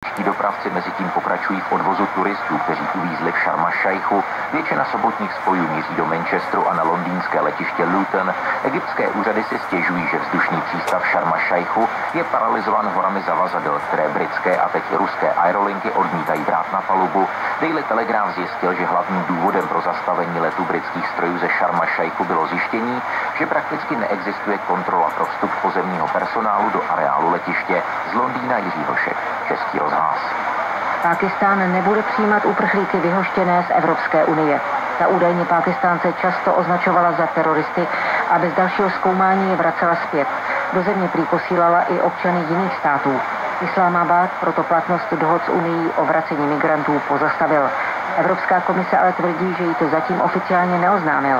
Dopravci mezi tím pokračují v odvozu turistů, kteří uvízli v Šarm el-Šajchu. Většina sobotních spojů míří do Manchesteru a na londýnské letiště Luton. Egyptské úřady si stěžují, že vzdušný přístav Šarm el-Šajchu je paralyzován horami zavazadel, které britské a teď i ruské aerolinky odmítají brát na palubu. Daily Telegraph zjistil, že hlavním důvodem pro zastavení letu britských strojů ze Šarm el-Šajchu bylo zjištění, že prakticky neexistuje kontrola pro vstup pozemního personálu do areálu letiště. Z Londýna Jiří Vlšek, Český rozhlas. Pákistán nebude přijímat uprchlíky vyhoštěné z Evropské unie. Ta údajně Pákistánce často označovala za teroristy a bez dalšího zkoumání je vracela zpět. Do země prý posílala i občany jiných států. Islámábad proto platnost dohod s Unií o vracení migrantů pozastavil. Evropská komise ale tvrdí, že jí to zatím oficiálně neoznámil.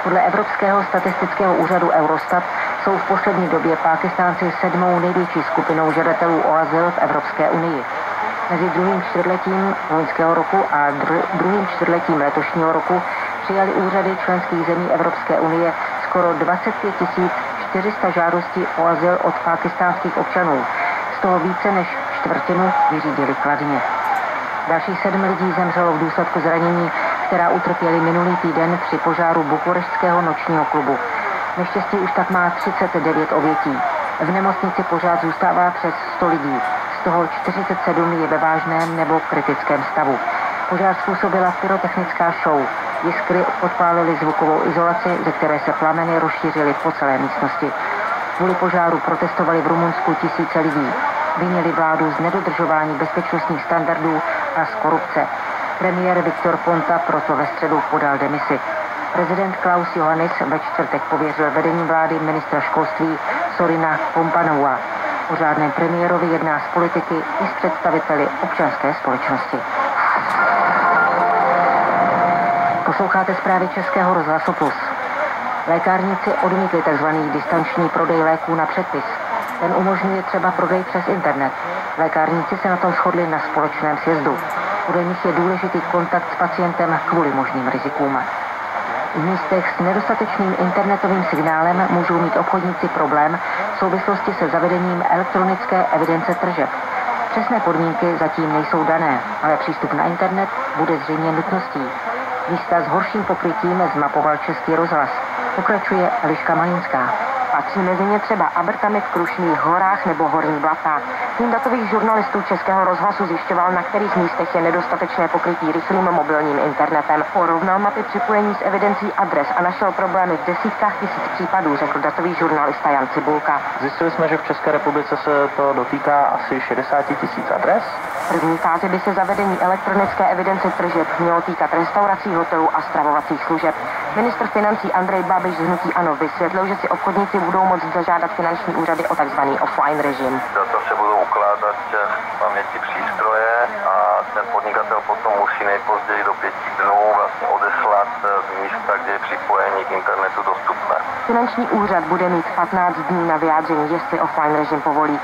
Podle Evropského statistického úřadu Eurostat jsou v poslední době Pákistánci 7. největší skupinou žadatelů o azyl v Evropské unii. Mezi druhým čtvrtletím loňského roku a druhým čtvrtletím letošního roku přijali úřady členských zemí Evropské unie skoro 25 400 žádostí o azyl od pákistánských občanů. Z toho více než čtvrtinu vyřídili kladně. Dalších 7 lidí zemřelo v důsledku zranění, která utrpěli minulý týden při požáru bukurešťského nočního klubu. Neštěstí už tak má 39 obětí. V nemocnici pořád zůstává přes 100 lidí. Z toho 47 je ve vážném nebo kritickém stavu. Požár způsobila pyrotechnická show. Jiskry odpálily zvukovou izolaci, ze které se plameny rozšířily po celé místnosti. Kvůli požáru protestovali v Rumunsku tisíce lidí. Vinili vládu z nedodržování bezpečnostních standardů a z korupce. Premiér Viktor Ponta proto ve středu podal demisi. Prezident Klaus Johannis ve čtvrtek pověřil vedením vlády ministra školství Sorina Pompanoua. O řádném premiérovi jedná s politiky i s představiteli občanské společnosti. Posloucháte zprávy Českého rozhlasu Plus. Lékárníci odmítli tzv. Distanční prodej léků na předpis. Ten umožňuje třeba prodej přes internet. Lékárníci se na tom shodli na společném sjezdu. Podle nich je důležitý kontakt s pacientem kvůli možným rizikům. V místech s nedostatečným internetovým signálem můžou mít obchodníci problém v souvislosti se zavedením elektronické evidence tržeb. Přesné podmínky zatím nejsou dané, ale přístup na internet bude zřejmě nutností. Místa s horším pokrytím zmapoval Český rozhlas. Pokračuje Eliška Malinská. Patří mezi ně třeba Abertami v Krušných horách nebo Horní Blatná. Tým datových žurnalistů Českého rozhlasu zjišťoval, na kterých místech je nedostatečné pokrytí rychlým mobilním internetem. Porovnal mapy připojení s evidencí adres a našel problémy v desítkách tisíc případů, řekl datový žurnalista Jan Cibulka. Zjistili jsme, že v České republice se to dotýká asi 60 000 adres. V první fázi by se zavedení elektronické evidence tržeb mělo týkat restaurací, hotelů a stravovacích služeb. Ministr financí Andrej Babiš z hnutí ANO vysvětlil, že si obchodníci budou moct zažádat finanční úřady o tzv. Offline režim. Data se budou ukládat v paměti přístroje a ten podnikatel potom musí nejpozději do 5 dnů vlastně odeslat z místa, kde je připojení k internetu dostupné. Finanční úřad bude mít 15 dní na vyjádření, jestli offline režim povolí.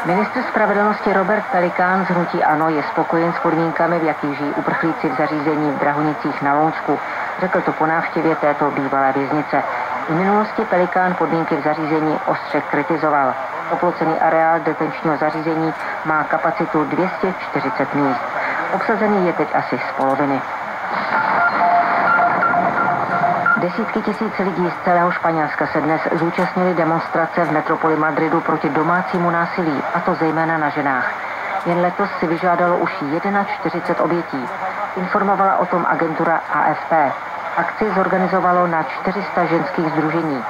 Ministr spravedlnosti Robert Pelikán z hnutí ANO je spokojen s podmínkami, v jakých žijí uprchlíci v zařízení v Drahonicích na Lounsku. Řekl to po návštěvě této bývalé věznice. V minulosti Pelikán podmínky v zařízení ostře kritizoval. Oplocený areál detenčního zařízení má kapacitu 240 míst. Obsazený je teď asi z poloviny. Desítky tisíc lidí z celého Španělska se dnes zúčastnili demonstrace v metropoli Madridu proti domácímu násilí, a to zejména na ženách. Jen letos si vyžádalo už 41 obětí. Informovala o tom agentura AFP. Akci zorganizovalo na 400 ženských sdružení.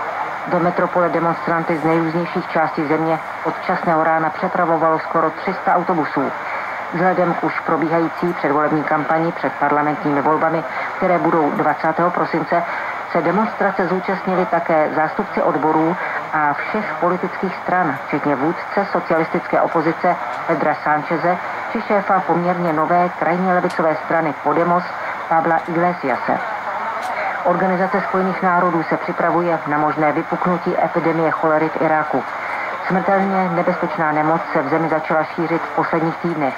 Do metropole demonstranty z nejrůznějších částí země od časného rána přepravovalo skoro 300 autobusů. Vzhledem k už probíhající předvolební kampani před parlamentními volbami, které budou 20. prosince, se demonstrace zúčastnili také zástupci odborů a všech politických stran, včetně vůdce socialistické opozice Pedra Sáncheze či šéfa poměrně nové krajně levicové strany Podemos Pabla Iglesiase. Organizace Spojených národů se připravuje na možné vypuknutí epidemie cholery v Iráku. Smrtelně nebezpečná nemoc se v zemi začala šířit v posledních týdnech.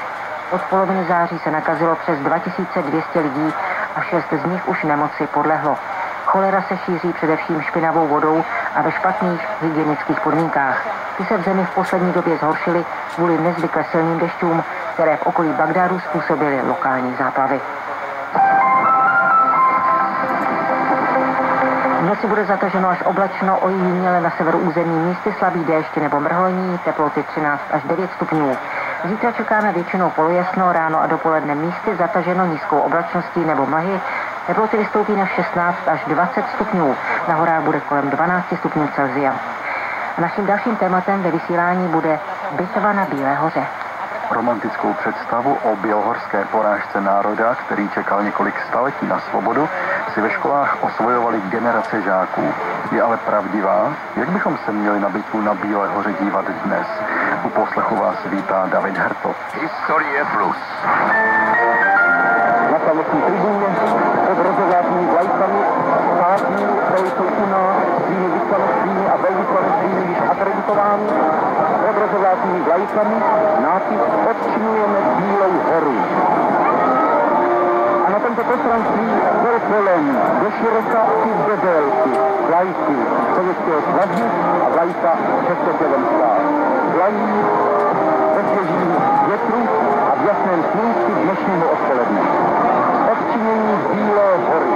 Od poloviny září se nakazilo přes 2200 lidí a 6 z nich už nemoci podlehlo. Cholera se šíří především špinavou vodou a ve špatných hygienických podmínkách. Ty se v zemi v poslední době zhoršily kvůli nezvykle silným dešťům, které v okolí Bagdádu způsobily lokální záplavy. V noci bude zataženo až oblačno, ojediněle na severu území místy slabý déšť nebo mrholení, teploty 13 až 9 stupňů. Zítra čekáme většinou polojasno, ráno a dopoledne místy zataženo nízkou oblačností nebo mlhy. Teploty vystoupí na 16 až 20 stupňů. Na horách bude kolem 12 stupňů Celsia. A naším dalším tématem ve vysílání bude bitva na Bílé hoře. Romantickou představu o bělohorské porážce národa, který čekal několik staletí na svobodu, si ve školách osvojovali generace žáků. Je ale pravdivá? Jak bychom se měli na bitvu na Bílé hoře dívat dnes? U poslechu vás vítá David Hertog. Historie plus. Na samotní tribuně pod rozhovátými vlajkami státní, které jsou u nás svými vyslanectvími a velvyslanectvími již akreditovány, pod rozhovátými vlajkami nápis Odčinujeme Bílou horu. A na tomto prostranství byl kolem do široka i do délky vlajky Sovětského svazu a vlajka Československá. Vlají ve svěžím větru a v jasném slunci dnešního odpoledne. Odčinění Bílé hory.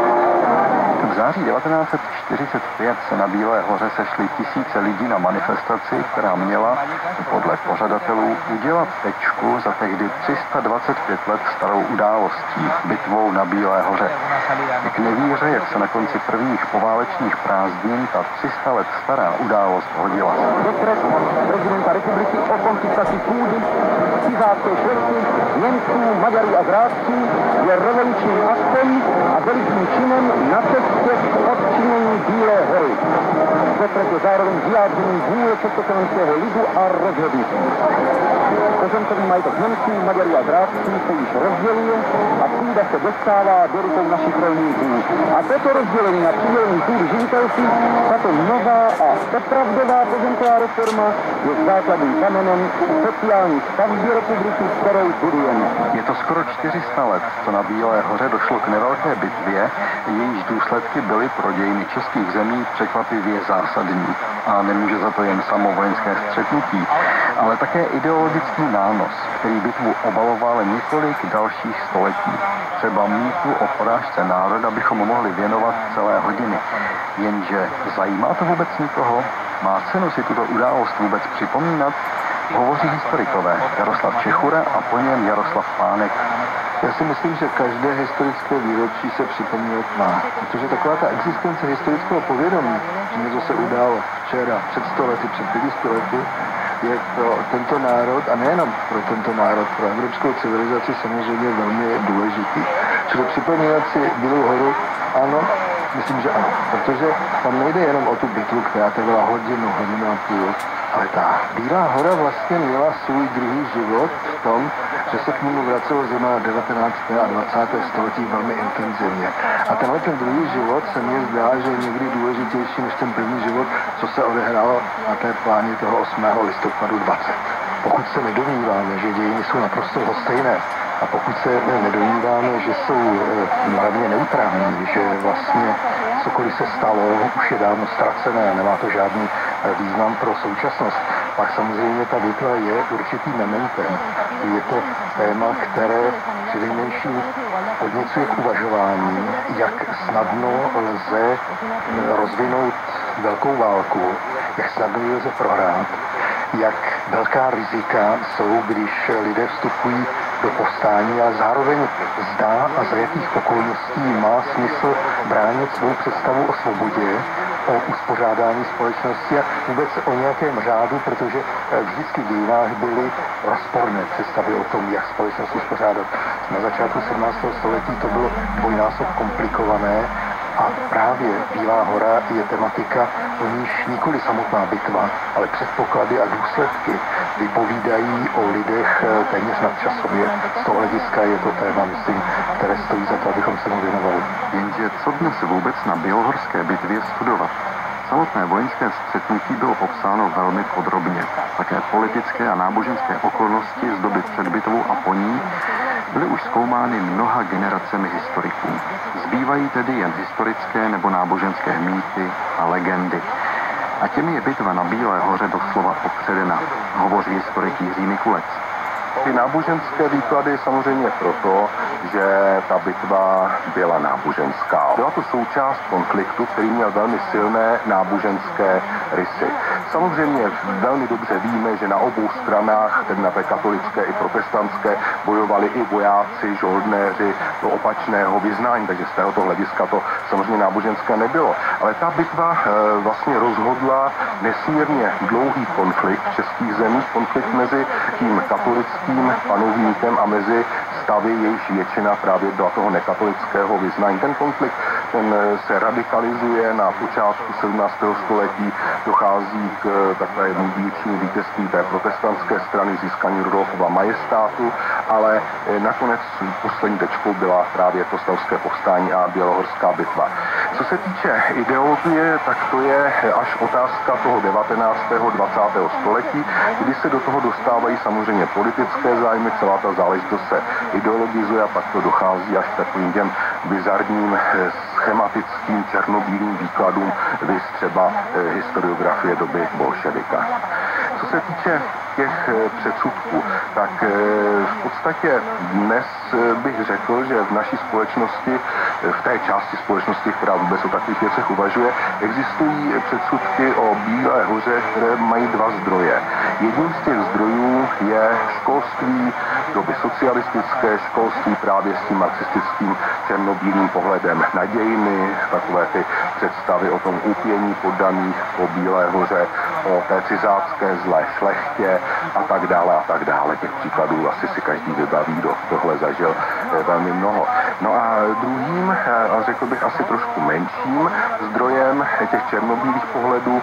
V září 1945 se na Bílé hoře sešly tisíce lidí na manifestaci, která měla, podle pořadatelů, udělat tečku za tehdy 325 let starou událostí, bitvou na Bílé hoře. K nevíře, jak se na konci prvních poválečných prázdnin ta 300 let stará událost hodila. Dekret prezidenta republiky o konfiskaci půdy, cizácké šlechty, Němců, Maďarů a Zrádců je revolučním aktem a velikým činem na cestě k odčinění Bílé hory. Dekret je zároveň vyjádřením vůle československého lidu a rozhodnutí. Pozemkový majetek Němců, Maďarů a Zrádců se již rozděluje a půda se dostává do rukou našich rolníků. A toto rozdělení na přidělení půdy živitelství, tato nová a opravdová pozemková reforma je základním kamenem sociální stavby republiky, kterou budujeme. Je to skoro 400 let, co na Bílé hoře došlo k nevelké bitvě, jejíž důsledky byly pro dějiny českých zemí překvapivě zásadní. A nemůže za to jen samo vojenské střetnutí, ale také ideologický nános, který bitvu obaloval několik dalších století. Třeba mýtu o porážce národa bychom mohli věnovat celé hodiny. Jenže zajímá to vůbec nikoho? Má cenu si tuto událost vůbec připomínat? Hovoří historikové Jaroslav Čechura a po něm Jaroslav Pánek. Já si myslím, že každé historické výročí se připomínat má, protože taková ta existence historického povědomí, že něco se událo včera, před 100 lety, před 500 lety, je pro tento národ, a nejenom pro tento národ, pro evropskou civilizaci samozřejmě velmi důležitý. Čili připomínat si Bílou horu, ano, myslím, že ano, protože tam nejde jenom o tu bitvu, která trvala hodinu a půl, ale ta Bílá hora vlastně měla svůj druhý život v tom, že se k němu vracelo zima 19. a 20. století velmi intenzivně. A tenhle ten druhý život se mně zdá, že je někdy důležitější než ten první život, co se odehrálo na té pláni toho 8. listopadu 20. Pokud se nedomníváme, že dějiny jsou naprosto stejné, a pokud se nedomníváme, že jsou hlavně neutrální, že vlastně cokoliv se stalo, už je dávno ztracené, nemá to žádný význam pro současnost, pak samozřejmě ta bitva je určitým mementem. Je to téma, které přinejmenším podněcuje k uvažování, jak snadno lze rozvinout velkou válku, jak snadno ji lze prohrát, jak velká rizika jsou, když lidé vstupují do povstání, ale zároveň zdá a za jakých okolností má smysl bránit svou představu o svobodě, o uspořádání společnosti a vůbec o nějakém řádu, protože vždycky v dějinách byly rozporné představy o tom, jak společnost uspořádat. Na začátku 17. století to bylo dvojnásob komplikované a právě Bílá hora je tematika, o níž nikoli samotná bitva, ale předpoklady a důsledky vypovídají o lidech téměř nadčasově. Z toho hlediska je to téma, myslím, které stojí za to, abychom se mu věnovali. Jenže co dnes vůbec na bělohorské bitvě studovat? Samotné vojenské střetnutí bylo popsáno velmi podrobně. Také politické a náboženské okolnosti z doby před bitvou a po ní byly už zkoumány mnoha generacemi historiků. Zbývají tedy jen historické nebo náboženské mýty a legendy. A těmi je bitva na Bílé hoře doslova opředena, hovoří historik Jiří Mikulec. Ty náboženské výklady samozřejmě proto, že ta bitva byla náboženská. Byla to součást konfliktu, který měl velmi silné náboženské rysy. Samozřejmě velmi dobře víme, že na obou stranách, tedy na té katolické i protestantské, bojovali i vojáci, žoldnéři do opačného vyznání, takže z tohoto hlediska to samozřejmě náboženské nebylo. Ale ta bitva vlastně rozhodla nesmírně dlouhý konflikt v českých zemích, konflikt mezi tím katolickým panovníkem a mezi stavy, jejichž většina právě byla toho nekatolického vyznání. Ten konflikt se radikalizuje na počátku 17. století, dochází k takovému dílčímu vítězství té protestantské strany, získání Rudolfova majestátu, ale nakonec poslední tečkou byla právě to stavské povstání a bělohorská bitva. Co se týče ideologie, tak to je až otázka toho 19. 20. století, kdy se do toho dostávají samozřejmě politické zájmy, celá ta záležitost se ideologizuje a pak to dochází až k takovým těm bizarním schematickým černobílým výkladům, viz třeba historiografie doby bolševika. Co se týče těch předsudků, tak v podstatě dnes bych řekl, že v naší společnosti, v té části společnosti, která vůbec o takových věcech uvažuje, existují předsudky o Bílé hoře, které mají dva zdroje. Jedním z těch zdrojů je školství doby socialistické, školství právě s tím marxistickým černobílým pohledem na dějiny, takové ty představy o tom úpění poddaných po Bílé hoře, o té cizácké zlé šlechtě a tak dále a tak dále. Těch příkladů asi si každý vybaví, kdo tohle zažil velmi mnoho. No a druhým, a řekl bych asi trošku menším zdrojem těch černobílých pohledů,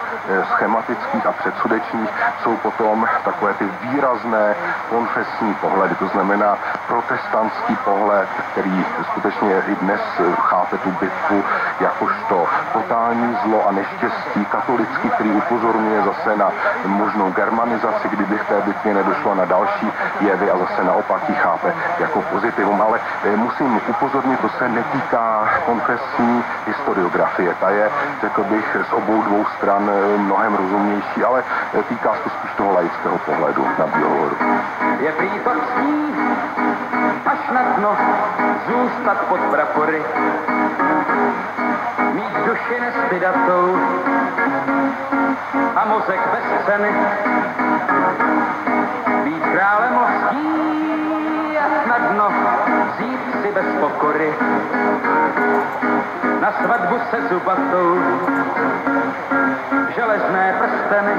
schematických a předsudečních, jsou potom takové ty výrazné konfesní pohledy, to znamená protestantský pohled, který skutečně i dnes chápe tu bitvu jakožto totální zlo a neštěstí, katolický, který upozorňuje zase na možnou germanizaci, kdyby v té bitvě nedošlo na další jevy a zase naopak ji chápe jako pozitivum. Ale musím upozornit, to se netýká konfesní historiografie. Ta je, řekl bych, z obou dvou stran mnohem rozumnější, ale týká se to spíš toho laického pohledu na Bílou horu. Je prý to ctí, až na dno, zůstat pod prapory, mít duši nestydatou a mozek bez ceny, být králem mořský a na dno, vzít si bez pokory, na svatbu se zubatou, železné prsteny.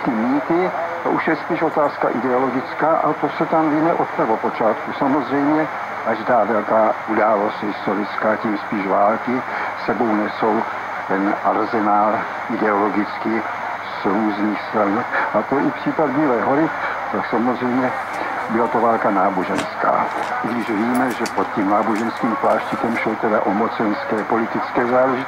Ty mýty, to už je spíš otázka ideologická, a to se tam vyne od prvopočátku. Samozřejmě, až dá velká událost historická, tím spíš války, sebou nesou ten arzenál ideologický z různých stran. A to i případ Bílé hory, tak samozřejmě byla to válka náboženská. Když víme, že pod tím náboženským pláštíkem šlo teda o mocenské politické záležitosti,